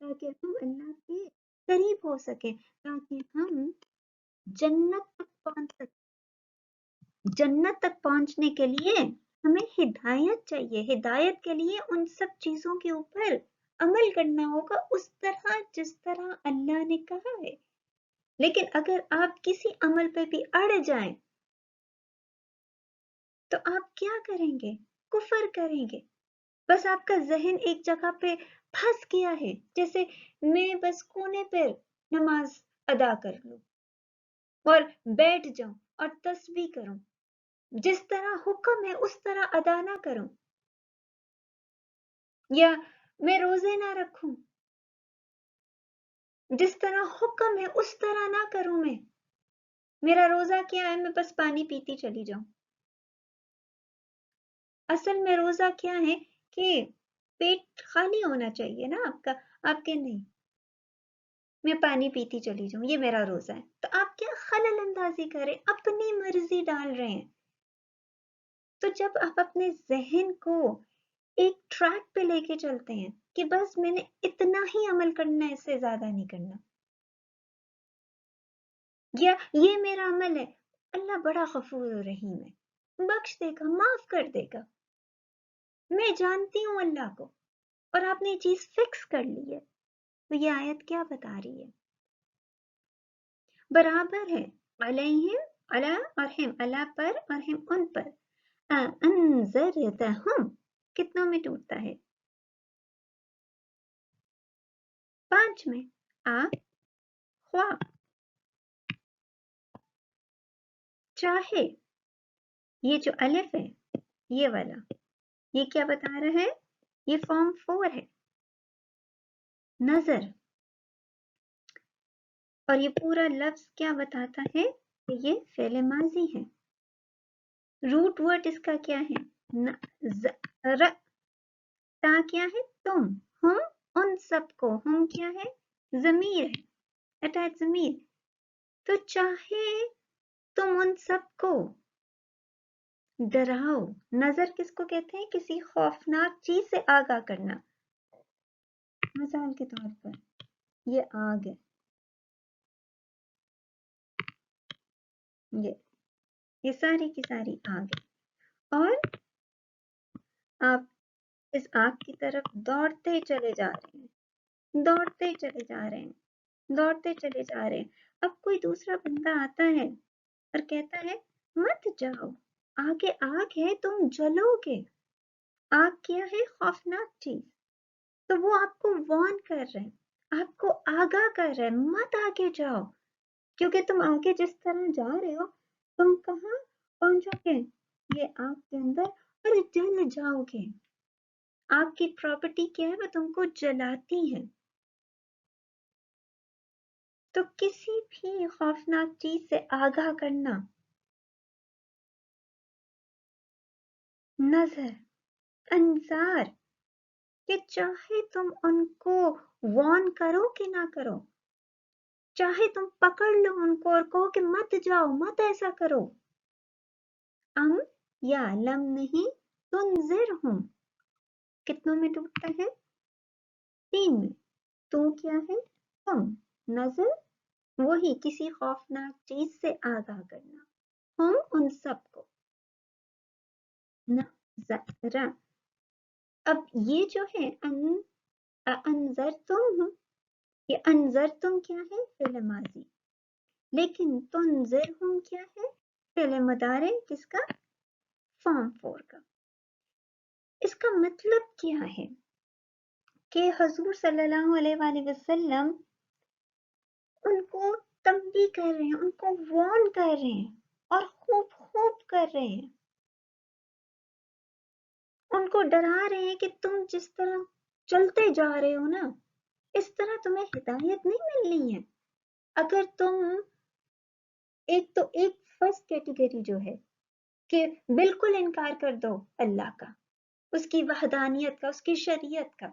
تاکہ ہم اللہ کے قریب ہو سکیں، تاکہ ہم جنت تک پہنچ سکیں۔ جنت تک پہنچنے کے لیے ہمیں ہدایت چاہیے، ہدایت کے لیے ان سب چیزوں کے اوپر عمل کرنا ہوگا اس طرح جس طرح اللہ نے کہا ہے۔ لیکن اگر آپ کسی عمل پہ بھی اڑ جائیں تو آپ کیا کریں گے؟ کفر کریں گے۔ بس آپ کا ذہن ایک جگہ پہ پھنس گیا ہے، جیسے میں بس کونے پر نماز ادا کر لوں اور بیٹھ جاؤں اور تسبیح کروں، جس طرح حکم ہے اس طرح ادا نہ کروں، یا میں روزے نہ رکھوں، جس طرح حکم ہے اس طرح نہ کروں، میں میرا روزہ کیا ہے، میں بس پانی پیتی چلی جاؤں۔ اصل میں روزہ کیا ہے کہ پیٹ خالی ہونا چاہیے نا آپ کا، آپ کے نہیں میں پانی پیتی چلی جاؤں، یہ میرا روزہ ہے۔ تو آپ کیا خلل اندازی کریں، اپنی مرضی ڈال رہے ہیں۔ تو جب آپ اپنے ذہن کو ایک ٹریک پہ لے کے چلتے ہیں کہ بس میں نے اتنا ہی عمل کرنا ہے، اس سے زیادہ نہیں کرنا، یا یہ میرا عمل ہے، اللہ بڑا غفور و رحیم ہے، بخش دے گا، معاف کر دے گا، میں جانتی ہوں اللہ کو، اور آپ نے یہ چیز فکس کر لی ہے، تو یہ آیت کیا بتا رہی ہے؟ برابر ہے، علیہم، اللہ اور ہم، اللہ پر اور ہم ان پر، انذرتہم کتنوں میں ٹوٹتا ہے؟ 5 میں، خواہ، چاہے، یہ جو الف ہے یہ والا، یہ کیا بتا رہا ہے؟ یہ فارم 4 ہے، نظر، اور یہ پورا لفظ کیا بتاتا ہے کہ یہ فعل ماضی ہے۔ روٹ ورڈ اس کا کیا ہے؟ نظر، تا کیا ہے؟ تم، ہم ان سب کو، ہم کیا ہے؟ ضمیر ہے، اٹیچ ضمیر، تو چاہے تم ان سب کو ڈراؤ، نظر کس کو کہتے ہیں؟ کسی خوفناک چیز سے آگاہ کرنا۔ مثال کے طور پر یہ آگ ہے، یہ ساری کی ساری آگ ہے، اور آپ اس آگ کی طرف دوڑتے چلے جا رہے ہیں، دوڑتے چلے جا رہے ہیں، دوڑتے چلے جا رہے ہیں۔ اب کوئی دوسرا بندہ آتا ہے اور کہتا ہے مت جاؤ، آگے آگ ہے، تم جلو گے۔ آگ کیا ہے؟ خوفناک چیز، تو وہ آپ کو وارن کر رہے ہیں، آپ کو آگاہ کر رہے ہیں، مت آگے جاؤ، کیونکہ تم آگے جس طرح جا رہے ہو تم کہاں پہنچو گے؟ یہ آگ کے اندر، اور جل جاؤ گے۔ آگ کی پراپرٹی کیا ہے؟ وہ تم کو جلاتی ہے۔ تو کسی بھی خوفناک چیز سے آگاہ کرنا، نظر، انذار، کہ چاہے تم ان کو وارن کرو کہ نہ کرو، چاہے تم پکڑ لو ان کو اور کہو کہ مت جاؤ، مت ایسا کرو، یا لم نہیں، تنذرہم کتنوں میں ٹوٹتا ہے؟ 3 میں، تو کیا ہے؟ ہم، نظر، وہی کسی خوفناک چیز سے آگاہ کرنا، ہم ان سب کو، نظر۔ اب یہ جو ہے انذرتم، یہ انذرتم کیا ہے؟ فعل ماضی، لیکن تنذرہم کیا ہے؟ فعل مضارع، کس کا؟ فارم 4 کا۔ اس کا مطلب کیا ہے کہ حضور صلی اللہ علیہ وآلہ وسلم ان کو تنبیہ کر رہے ہیں، ان کو وارن کر رہے ہیں، اور خوب خوب کر رہے ہیں، ان کو ڈرا رہے ہیں کہ تم جس طرح چلتے جا رہے ہو نا، اس طرح تمہیں ہدایت نہیں ملنی ہے۔ اگر تم ایک تو ایک فرسٹ کیٹیگری جو ہے کہ بالکل انکار کر دو اللہ کا، اس کی وحدانیت کا، اس کی شریعت کا،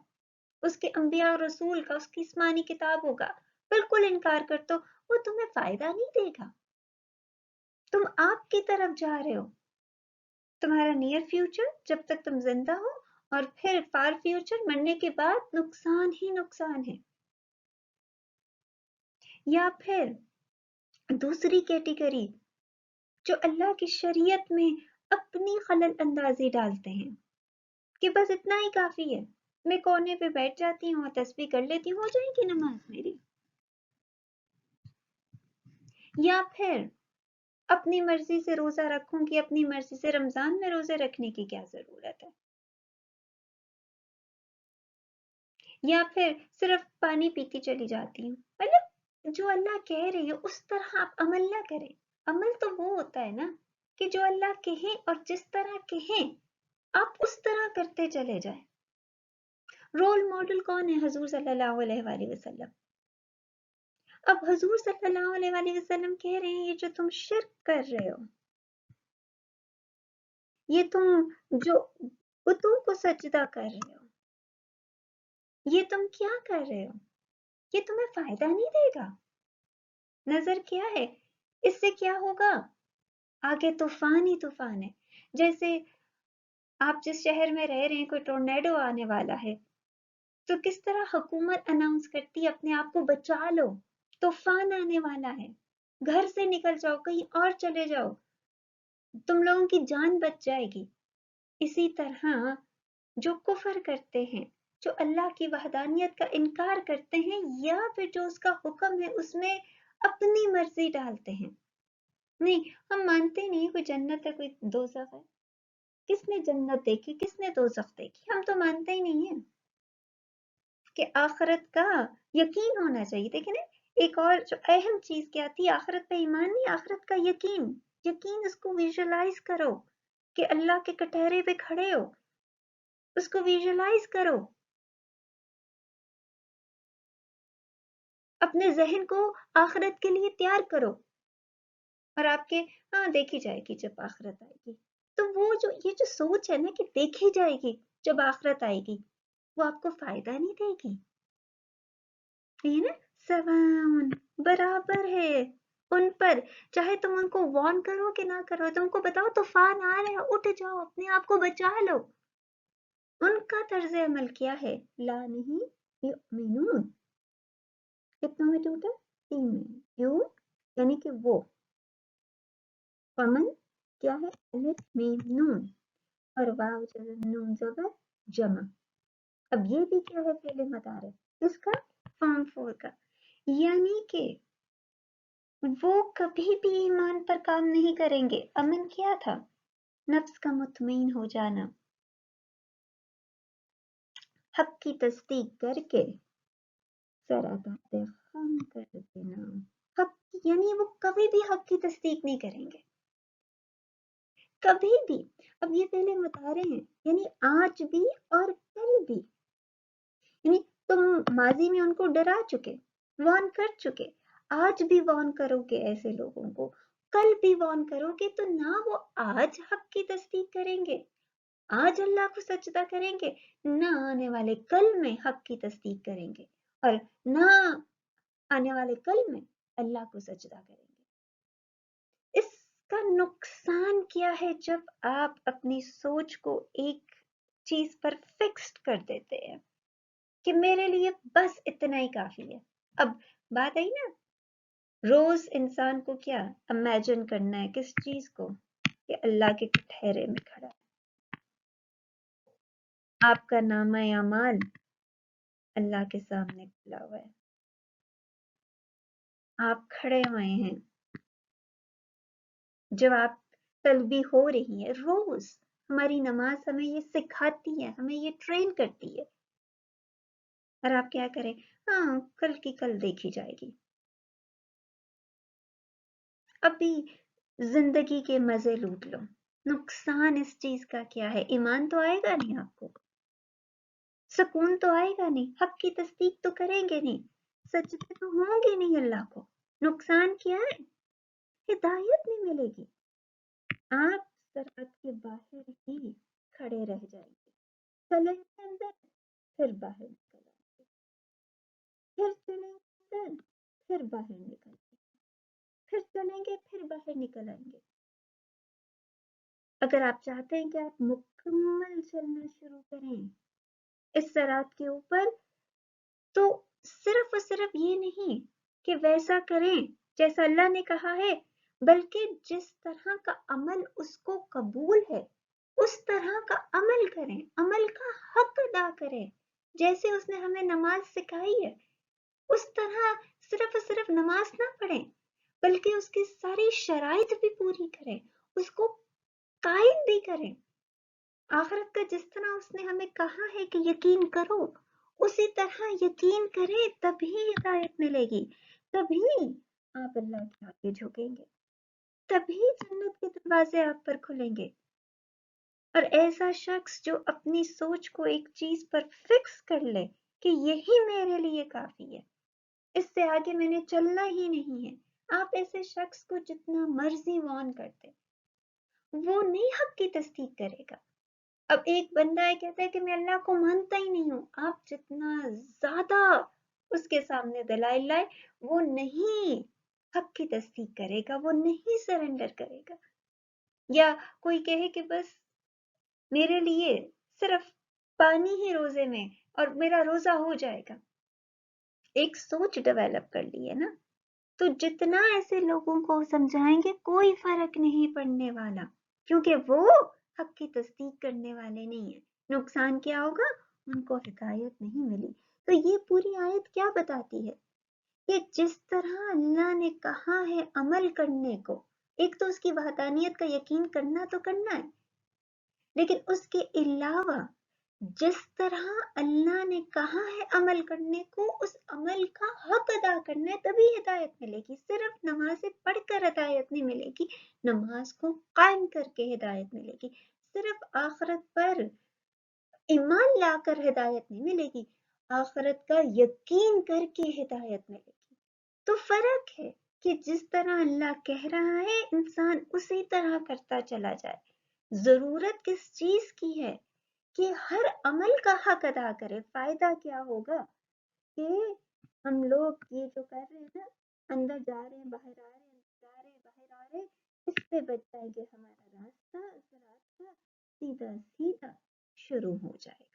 اس کے انبیاء اور رسول کا، اس کی آسمانی کتابوں کا بالکل انکار کر دو، وہ تمہیں فائدہ نہیں دے گا۔ تم آپ کی طرف جا رہے ہو، تمہارا نیئر فیوچر جب تک تم زندہ ہو، اور پھر فار فیوچر مرنے کے بعد نقصان ہی نقصان ہے۔ یا پھر دوسری کیٹیگری جو اللہ کی شریعت میں اپنی خلل اندازی ڈالتے ہیں کہ بس اتنا ہی کافی ہے، میں کونے پہ بیٹھ جاتی ہوں اور تسبیح کر لیتی ہوں، ہو جائے گی نماز میری. یا پھر اپنی مرضی سے روزہ رکھوں گی، اپنی مرضی سے. رمضان میں روزے رکھنے کی کیا ضرورت ہے؟ یا پھر صرف پانی پیتی چلی جاتی ہوں. مطلب جو اللہ کہہ رہے ہیں اس طرح آپ عمل نہ کریں. عمل تو وہ ہوتا ہے نا کہ جو اللہ کہیں اور جس طرح کہیں آپ اس طرح کرتے چلے جائیں. رول ماڈل کون ہے؟ حضور صلی اللہ علیہ وآلہ وسلم. اب حضور صلی اللہ علیہ وآلہ وسلم کہہ رہے ہیں یہ جو تم شرک کر رہے ہو، یہ تم جو بتوں کو سجدہ کر رہے ہو، یہ تم کیا کر رہے ہو؟ یہ تمہیں فائدہ نہیں دے گا. نظر کیا ہے اس سے؟ کیا ہوگا؟ آگے طوفان ہی طوفان ہے. جیسے آپ جس شہر میں رہ رہے ہیں کوئی ٹورنیڈو آنے والا ہے تو کس طرح حکومت اناؤنس کرتی ہے اپنے آپ کو بچا لو، طوفان آنے والا ہے، گھر سے نکل جاؤ، کہیں اور چلے جاؤ، تم لوگوں کی جان بچ جائے گی. اسی طرح جو کفر کرتے ہیں، جو اللہ کی وحدانیت کا انکار کرتے ہیں، یا پھر جو اس کا حکم ہے اس میں اپنی مرضی ڈالتے ہیں. نہیں، ہم مانتے نہیں کوئی جنت ہے کوئی دوزخ ہے. کس نے جنت دیکھی، کس نے دوزخ دیکھی؟ ہم تو مانتے ہی نہیں ہیں. کہ آخرت کا یقین ہونا چاہیے. دیکھیں نا ایک اور جو اہم چیز کیا تھی، آخرت پہ ایمان نہیں، آخرت کا یقین. یقین اس کو ویژولائز کرو کہ اللہ کے کٹہرے پہ کھڑے ہو، اس کو ویژولائز کرو، اپنے ذہن کو آخرت کے لیے تیار کرو. اور آپ کے ہاں دیکھی جائے گی جب آخرت آئے گی. تو وہ جو یہ جو سوچ ہے نا کہ دیکھی جائے گی جب آخرت آئے گی، وہ آپ کو فائدہ نہیں دے گی. یہ نا سواؤن برابر ہے ان پر، چاہے تم ان کو وارن کرو کہ نہ کرو، تم کو بتاؤ طوفان آ رہا ہے اٹھ جاؤ، اپنے آپ کو بچا لو. ان کا طرز عمل کیا ہے؟ لا نہیں یؤمنون. کتنوں میں ٹوٹا؟ 3 میں. یو یعنی کہ وہ، امن کیا ہے؟ الف میم نون، اور واو نون زبر جمع. اب یہ بھی کیا ہے؟ فعل مضارع. کس کا؟ فارم 4 کا. یعنی کہ وہ کبھی بھی ایمان پر کام نہیں کریں گے. امن کیا تھا؟ نفس کا مطمئن ہو جانا، حق کی تصدیق کر کے ذرا باتیں خام کر دینا. حق یعنی وہ کبھی بھی حق کی تصدیق نہیں کریں گے، کبھی بھی. اب یہ پہلے بتا رہے ہیں یعنی آج بھی اور کل بھی. یعنی تم ماضی میں ان کو ڈرا چکے، وارن کر چکے، آج بھی وارن کرو گے ایسے لوگوں کو، کل بھی وارن کرو گے. تو نہ وہ آج حق کی تصدیق کریں گے، آج اللہ کو سجدہ کریں گے، نہ آنے والے کل میں حق کی تصدیق کریں گے، اور نہ آنے والے کل میں اللہ کو سجدہ کریں گے. اس کا نقصان کیا ہے؟ جب آپ اپنی سوچ کو ایک چیز پر فکسڈ کر دیتے ہیں کہ میرے لیے بس اتنا ہی کافی ہے. اب بات آئی نا، روز انسان کو کیا امیجن کرنا ہے؟ کس چیز کو؟ کہ اللہ کے کٹہرے میں کھڑا ہے، آپ کا نامہ اعمال اللہ کے سامنے کھلا ہوا ہے، آپ کھڑے ہوئے ہیں. جب آپ تلبی ہو رہی ہے، روز ہماری نماز ہمیں یہ سکھاتی ہے، ہمیں یہ ٹرین کرتی ہے، اور آپ کیا کریں؟ ہاں کل کی کل دیکھی جائے گی. ابھی زندگی کے مزے لوٹ لو. نقصان اس چیز کا کیا ہے؟ ایمان تو آئے گا نہیں آپ کو، سکون تو آئے گا نہیں، حق کی تصدیق تو کریں گے نہیں، سجدے تو ہوں گے نہیں اللہ کو. نقصان کیا ہے؟ ہدایت نہیں ملے گی. آپ سرحد کے باہر ہی کھڑے رہ جائیں گے. چلیں گے اندر، پھر باہر نکل آئیں گے، پھر چلیں گے اندر، پھر باہر نکل آئیں گے، پھر چلیں گے، پھر باہر نکل آئیں گے. اگر آپ چاہتے ہیں کہ آپ مکمل چلنا شروع کریں اس صراط کے اوپر، تو صرف اور صرف یہ نہیں کہ ویسا کریں جیسا اللہ نے کہا ہے، بلکہ جس طرح کا عمل اس کو قبول ہے اس طرح کا عمل کریں، عمل کا حق ادا کریں۔ جیسے اس نے ہمیں نماز سکھائی ہے اس طرح صرف اور صرف نماز نہ پڑھیں، بلکہ اس کی ساری شرائط بھی پوری کریں، اس کو قائم بھی کریں۔ آخرت کا جس طرح اس نے ہمیں کہا ہے کہ یقین کرو، اسی طرح یقین کریں، تبھی ہدایت ملے گی، تبھی آپ اللہ کے آگے جھکیں گے، تبھی جنت کے دروازے آپ پر کھلیں گے۔ اور ایسا شخص جو اپنی سوچ کو ایک چیز پر فکس کر لے کہ یہی میرے لیے کافی ہے، اس سے آگے میں نے چلنا ہی نہیں ہے، آپ ایسے شخص کو جتنا مرضی وارن کرتے وہ نہیں حق کی تصدیق کرے گا۔ اب ایک بندہ ہے کہتا ہے کہ میں اللہ کو مانتا ہی نہیں ہوں، آپ جتنا زیادہ اس کے سامنے دلائل لائے وہ نہیں حق کی تصدیق کرے گا، وہ نہیں سرنڈر کرے گا۔ یا کوئی کہے کہ بس میرے لیے صرف پانی ہی روزے میں اور میرا روزہ ہو جائے گا، ایک سوچ ڈیولپ کر لی ہے نا، تو جتنا ایسے لوگوں کو سمجھائیں گے کوئی فرق نہیں پڑنے والا، کیونکہ وہ حق کی تصدیق کرنے والے نہیں ہیں۔ نقصان کیا ہوگا؟ ان کو ہدایت نہیں ملی۔ تو یہ پوری آیت کیا بتاتی ہے کہ جس طرح اللہ نے کہا ہے عمل کرنے کو، ایک تو اس کی وحدانیت کا یقین کرنا تو کرنا ہے، لیکن اس کے علاوہ جس طرح اللہ نے کہا ہے عمل کرنے کو، اس عمل کا حق ادا کرنا ہے، تبھی ہدایت ملے گی۔ صرف نمازیں پڑھ کر ہدایت نہیں ملے گی، نماز کو قائم کر کے ہدایت ملے گی۔ صرف آخرت پر ایمان لا کر ہدایت نہیں ملے گی، آخرت کا یقین کر کے ہدایت ملے گی۔ تو فرق ہے کہ جس طرح اللہ کہہ رہا ہے انسان اسی طرح کرتا چلا جائے۔ ضرورت کس چیز کی ہے؟ کہ ہر عمل کا حق ادا کرے۔ فائدہ کیا ہوگا کہ ہم لوگ یہ جو کر رہے ہیں نا، اندر جا رہے ہیں باہر آ رہے ہیں، جا رہے ہیں باہر آ رہے ہیں، اس سے بچ جائے گے، ہمارا راستہ صراط کا سیدھا سیدھا شروع ہو جائے گا۔